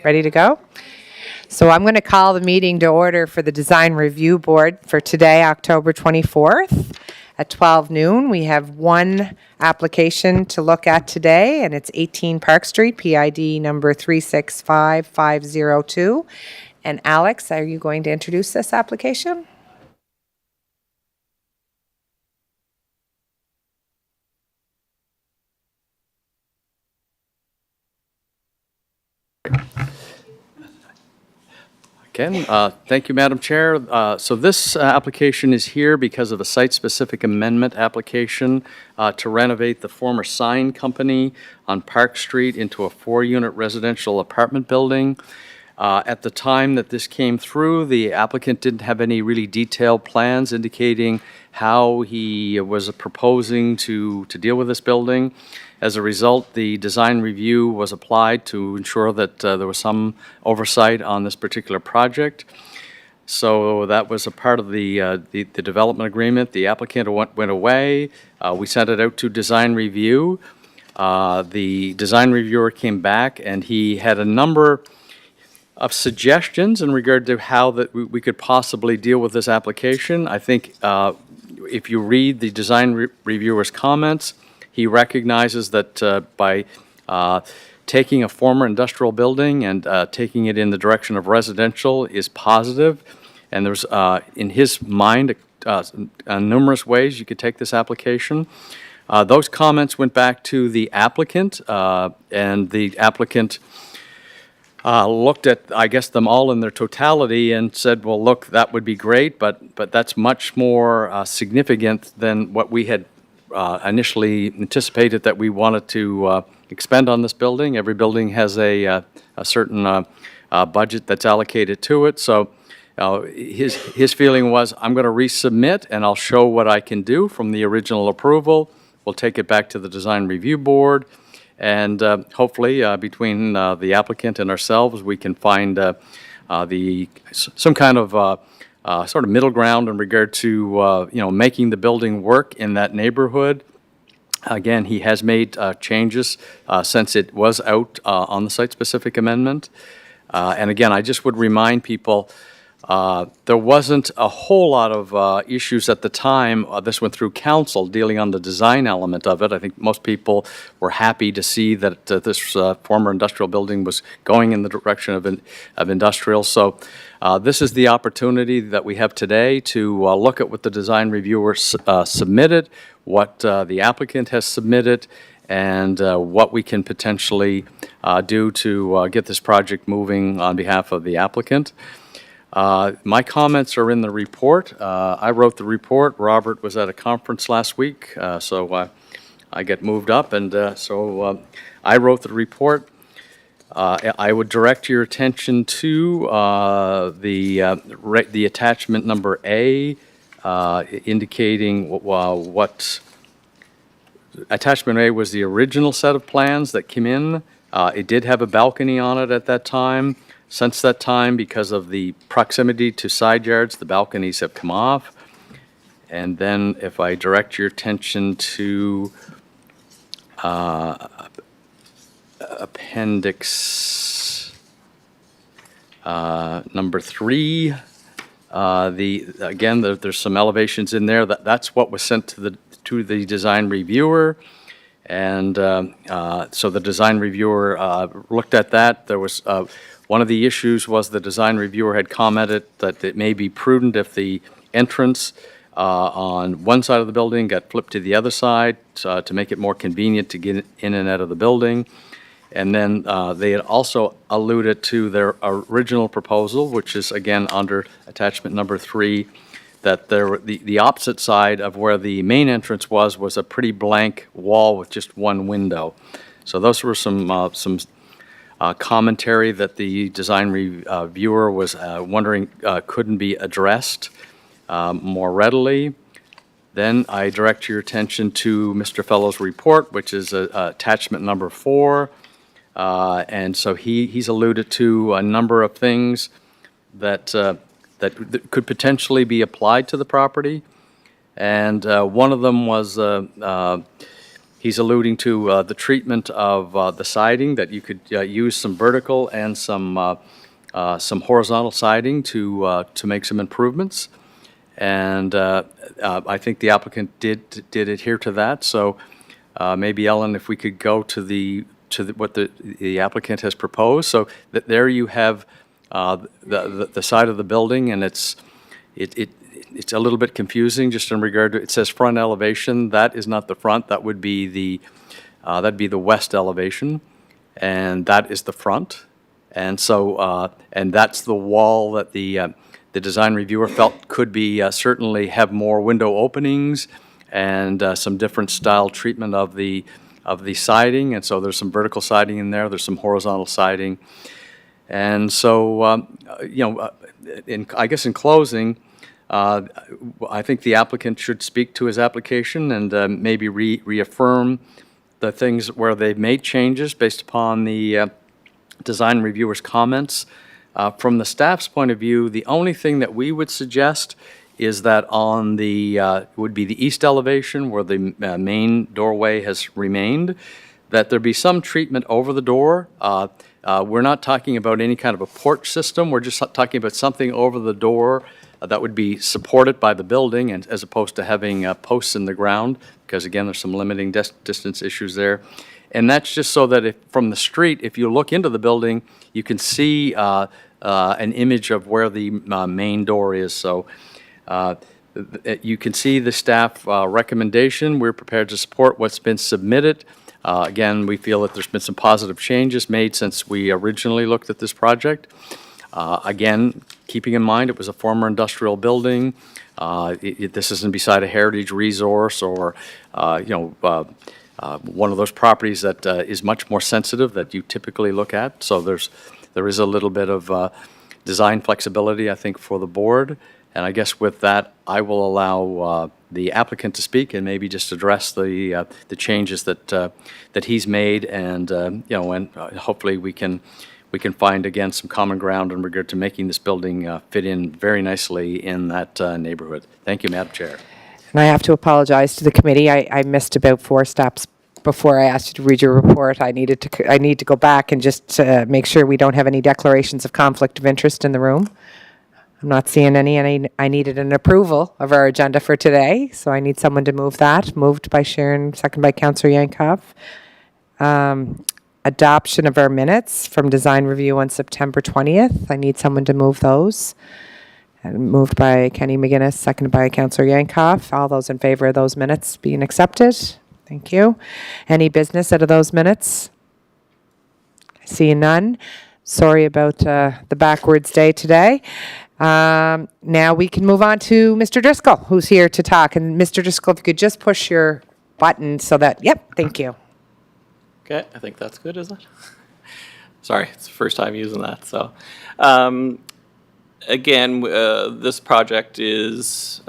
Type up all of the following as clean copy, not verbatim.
Ready to go? So I'm going to call the meeting to order for the Design Review Board for today, October 24th at 12 noon. We have one application to look at today, and it's 18 Park Street, PID number 365502. And Alex, are you going to introduce this application? Ken, thank you, Madam Chair. So this application is here because of a site-specific amendment application to renovate the former sign company on Park Street into a 4-unit residential apartment building. At the time that this came through, the applicant didn't have any really detailed plans indicating how he was proposing to deal with this building. As a result, the design review was applied to ensure that there was some oversight on this particular project. So that was a part of the development agreement. The applicant went away. We sent it out to design review. The design reviewer came back, and he had a number of suggestions in regard to how that we could possibly deal with this application. I think if you read the design reviewer's comments, he recognizes that by taking a former industrial building and taking it in the direction of residential is positive. And there's, in his mind, numerous ways you could take this application. Those comments went back to the applicant, and the applicant looked at, I guess, them all in their totality and said, well, look, that would be great, but that's much more significant than what we had initially anticipated that we wanted to expend on this building. Every building has a certain budget that's allocated to it. So his feeling was, I'm going to resubmit and I'll show what I can do from the original approval. We'll take it back to the design review board. And hopefully, between the applicant and ourselves, we can find some kind of sort of middle ground in regard to making the building work in that neighborhood. Again, he has made changes since it was out on the site-specific amendment. And again, I just would remind people, there wasn't a whole lot of issues at the time this went through council dealing on the design element of it. I think most people were happy to see that this former industrial building was going in the direction of industrial. So this is the opportunity that we have today to look at what the design reviewer submitted, what the applicant has submitted, and what we can potentially do to get this project moving on behalf of the applicant. My comments are in the report. I wrote the report. Robert was at a conference last week, so I get moved up, and so I wrote the report. I would direct your attention to the attachment number A, indicating what attachment A was the original set of plans that came in. It did have a balcony on it at that time. Since that time, because of the proximity to side yards, the balconies have come off. And then if I direct your attention to appendix number 3, again, there's some elevations in there. That's what was sent to the design reviewer. And so the design reviewer looked at that. There was one of the issues was the design reviewer had commented that it may be prudent if the entrance on one side of the building got flipped to the other side to make it more convenient to get in and out of the building. And then they had also alluded to their original proposal, which is again under attachment number 3, that the opposite side of where the main entrance was a pretty blank wall with just one window. So those were some commentary that the design reviewer was wondering couldn't be addressed more readily. Then I direct your attention to Mr. Fellow's report, which is attachment number 4. And so he's alluded to a number of things that could potentially be applied to the property. And one of them was He's alluding to the treatment of the siding, that you could use some vertical and some horizontal siding to make some improvements. And I think the applicant did adhere to that. So maybe, Ellen, if we could go to what the applicant has proposed. So that there you have the side of the building, and it's a little bit confusing just in regard to, it says front elevation. That is not the front. That would be that'd be the west elevation, and that is the front. And so, and that's the wall that the design reviewer felt could be certainly have more window openings and some different style treatment of the siding. And so there's some vertical siding in there. There's some horizontal siding. And so, I guess in closing, I think the applicant should speak to his application and maybe reaffirm the things where they've made changes based upon the design reviewer's comments. From the staff's point of view, the only thing that we would suggest is that on the, would be the east elevation where the main doorway has remained, that there be some treatment over the door. We're not talking about any kind of a porch system. We're just talking about something over the door that would be supported by the building, and as opposed to having posts in the ground, because again, there's some limiting distance issues there. And that's just so that if, from the street, if you look into the building, you can see an image of where the main door is. So you can see the staff recommendation. We're prepared to support what's been submitted. Again, we feel that there's been some positive changes made since we originally looked at this project. Again, keeping in mind it was a former industrial building. This isn't beside a heritage resource or, one of those properties that is much more sensitive that you typically look at. So there is a little bit of design flexibility, I think, for the board. And I guess with that, I will allow the applicant to speak and maybe just address the changes that he's made, and hopefully we can find again some common ground in regard to making this building fit in very nicely in that neighborhood. Thank you, Madam Chair. And I have to apologize to the committee. I missed about 4 steps before I asked you to read your report. I need to go back and just make sure we don't have any declarations of conflict of interest in the room. I'm not seeing any, and I needed an approval of our agenda for today, so I need someone to move that. Moved by Sharon, second by Councillor Yankoff. Adoption of our minutes from design review on September 20th. I need someone to move those. And moved by Kenny McGuinness, seconded by Councillor Yankoff. All those in favor of those minutes being accepted? Thank you. Any business out of those minutes? I see none. Sorry about the backwards day today. Now we can move on to Mr. Driscoll, who's here to talk. And Mr. Driscoll, if you could just push your button so that, yep, thank you. Okay, I think that's good, isn't it? Sorry, it's the first time using that. So, again, this project is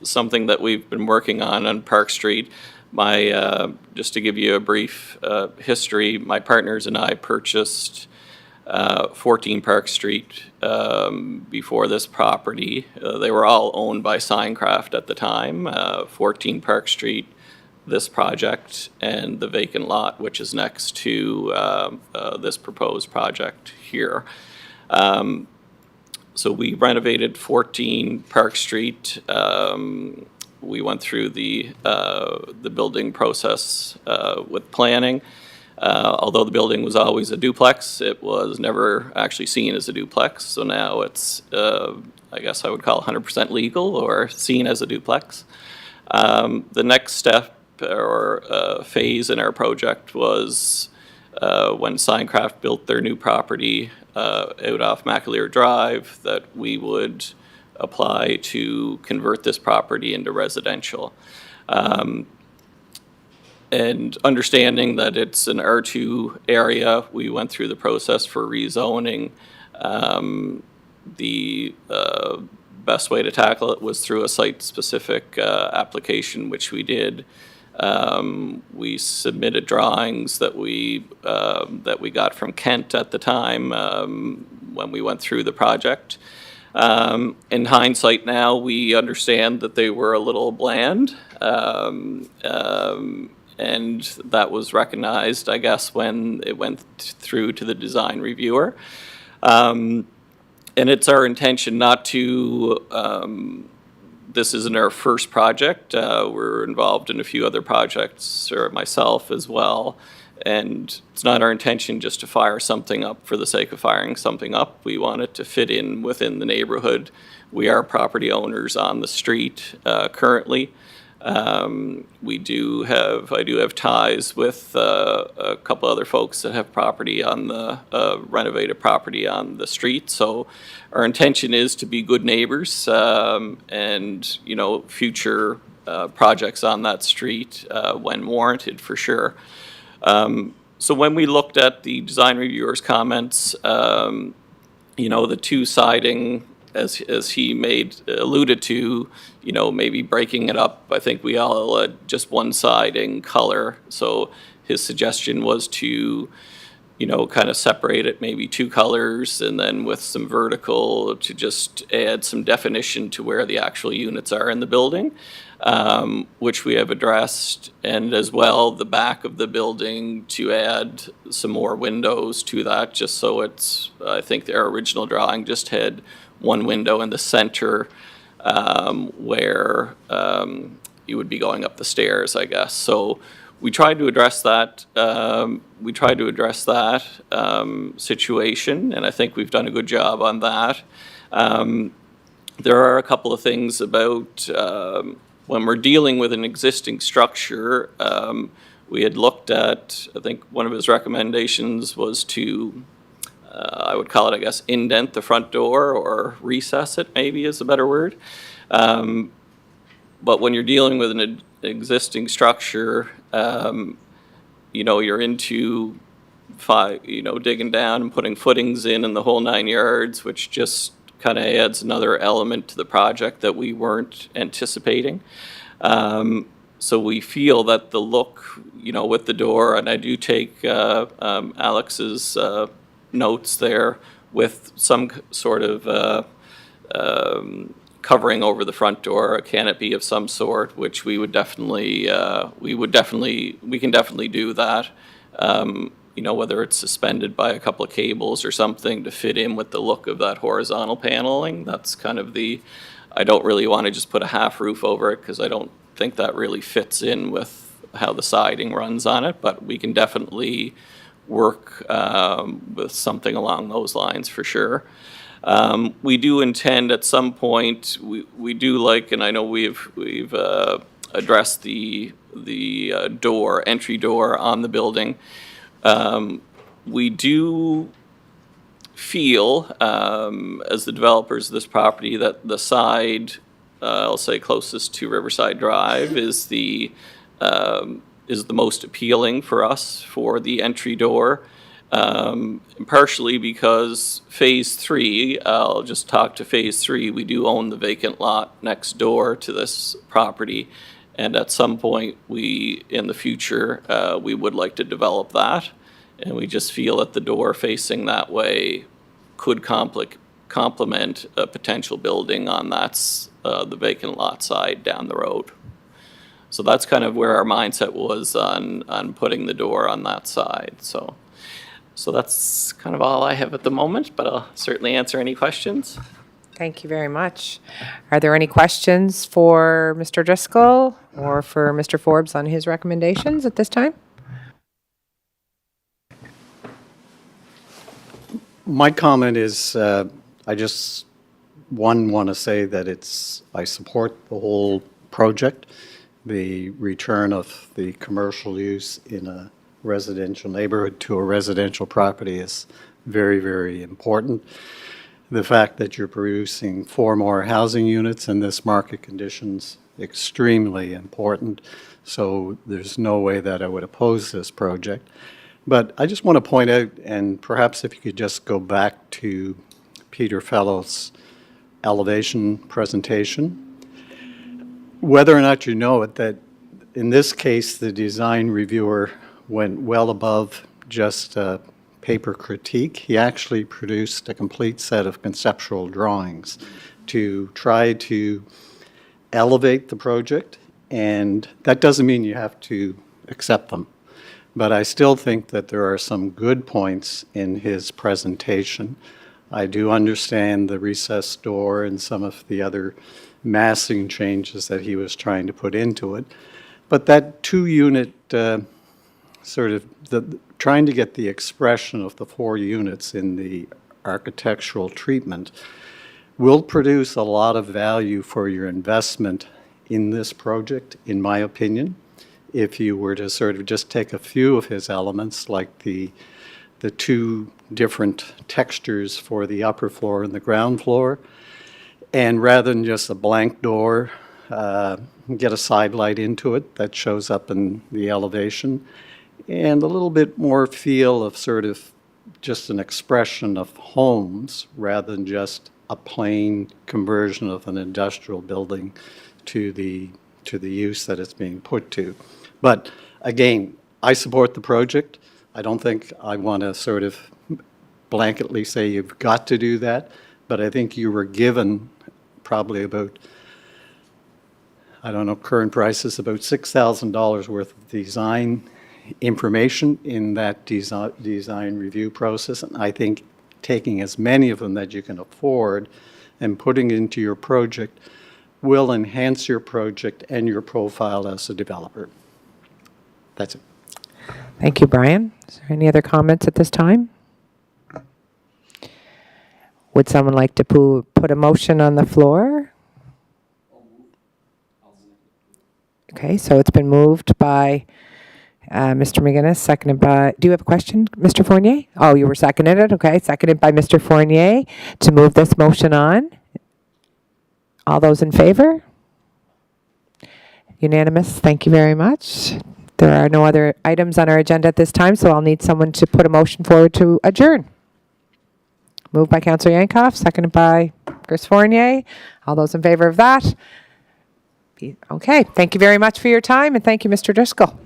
something that we've been working on Park Street. Just to give you a brief history, my partners and I purchased 14 Park Street before this property. They were all owned by Signcraft at the time. 14 Park Street, this project, and the vacant lot, which is next to this proposed project here. So we renovated 14 Park Street. We went through the building process with planning. Although the building was always a duplex, it was never actually seen as a duplex. So now it's, I guess I would call 100% legal or seen as a duplex. The next step or phase in our project was when Signcraft built their new property out off McAleer Drive, that we would apply to convert this property into residential. And understanding that it's an R2 area, we went through the process for rezoning. The best way to tackle it was through a site-specific application, which we did. We submitted drawings that we got from Kent at the time when we went through the project. In hindsight now, we understand that they were a little bland. and that was recognized, I guess, when it went through to the design reviewer. And it's our intention not to, this isn't our first project. We're involved in a few other projects, or myself as well. And it's not our intention just to fire something up for the sake of firing something up. We want it to fit in within the neighborhood. We are property owners on the street currently. I do have ties with a couple other folks that have property on the renovated property on the street. So our intention is to be good neighbors, and future projects on that street when warranted, for sure. So when we looked at the design reviewer's comments, the two siding, as he alluded to, maybe breaking it up. I think we all just one siding color. So his suggestion was to, kind of separate it, maybe two colors, and then with some vertical to just add some definition to where the actual units are in the building, which we have addressed, and as well the back of the building to add some more windows to that, just so it's, I think their original drawing just had one window in the center where you would be going up the stairs, I guess. So we tried to address that. Situation, and I think we've done a good job on that. There are a couple of things about when we're dealing with an existing structure. We had looked at, I think one of his recommendations was to, I would call it, I guess, indent the front door or recess it, maybe is a better word. But when you're dealing with an existing structure, you're into digging down and putting footings in and the whole 9 yards, which just kind of adds another element to the project that we weren't anticipating. So we feel that the look, with the door, and I do take Alex's notes there with some sort of covering over the front door, a canopy of some sort, which we can definitely do that. Whether it's suspended by a couple of cables or something to fit in with the look of that horizontal paneling. That's kind of I don't really want to just put a half roof over it, because I don't think that really fits in with how the siding runs on it, but we can definitely work with something along those lines for sure. We do intend at some point, we do like, and I know we've addressed the entry door on the building. We do feel, as the developers of this property, that the side, I'll say closest to Riverside Drive, is the most appealing for us for the entry door. Partially because Phase 3, I'll just talk to Phase 3, we do own the vacant lot next door to this property, and at some point in the future, we would like to develop that, and we just feel that the door facing that way could complement a potential building on the vacant lot side down the road. So that's kind of where our mindset was on putting the door on that side, So that's kind of all I have at the moment, but I'll certainly answer any questions. Thank you very much. Are there any questions for Mr. Driscoll or for Mr. Forbes on his recommendations at this time? My comment is, I just, want to say that I support the whole project. The return of the commercial use in a residential neighborhood to a residential property is very, very important. The fact that you're producing 4 more housing units in this market conditions, extremely important. So there's no way that I would oppose this project. But I just want to point out, and perhaps if you could just go back to Peter Fellow's elevation presentation, whether or not you know it, that in this case, the design reviewer went well above just a paper critique. He actually produced a complete set of conceptual drawings to try to elevate the project. And that doesn't mean you have to accept them. But I still think that there are some good points in his presentation. I do understand the recessed door and some of the other massing changes that he was trying to put into it. But that two-unit trying to get the expression of the 4 units in the architectural treatment will produce a lot of value for your investment in this project, in my opinion. If you were to sort of just take a few of his elements, like the 2 different textures for the upper floor and the ground floor, and rather than just a blank door, get a side light into it that shows up in the elevation, and a little bit more feel of sort of just an expression of homes rather than just a plain conversion of an industrial building to the use that it's being put to. But again, I support the project. I don't think I want to sort of blanketly say you've got to do that, but I think you were given probably about, I don't know, current prices, about $6,000 worth of design information in that design review process. And I think taking as many of them that you can afford and putting into your project will enhance your project and your profile as a developer. That's it. Thank you, Brian. Is there any other comments at this time? Would someone like to put a motion on the floor? Okay, so it's been moved by Mr. McGinnis, seconded by, do you have a question, Mr. Fournier? Oh, you were seconded it, okay, seconded by Mr. Fournier to move this motion on. All those in favor? Unanimous, thank you very much. There are no other items on our agenda at this time, so I'll need someone to put a motion forward to adjourn. Moved by Councillor Yankoff, seconded by Chris Fournier. All those in favor of that? Okay, thank you very much for your time, and thank you, Mr. Driscoll.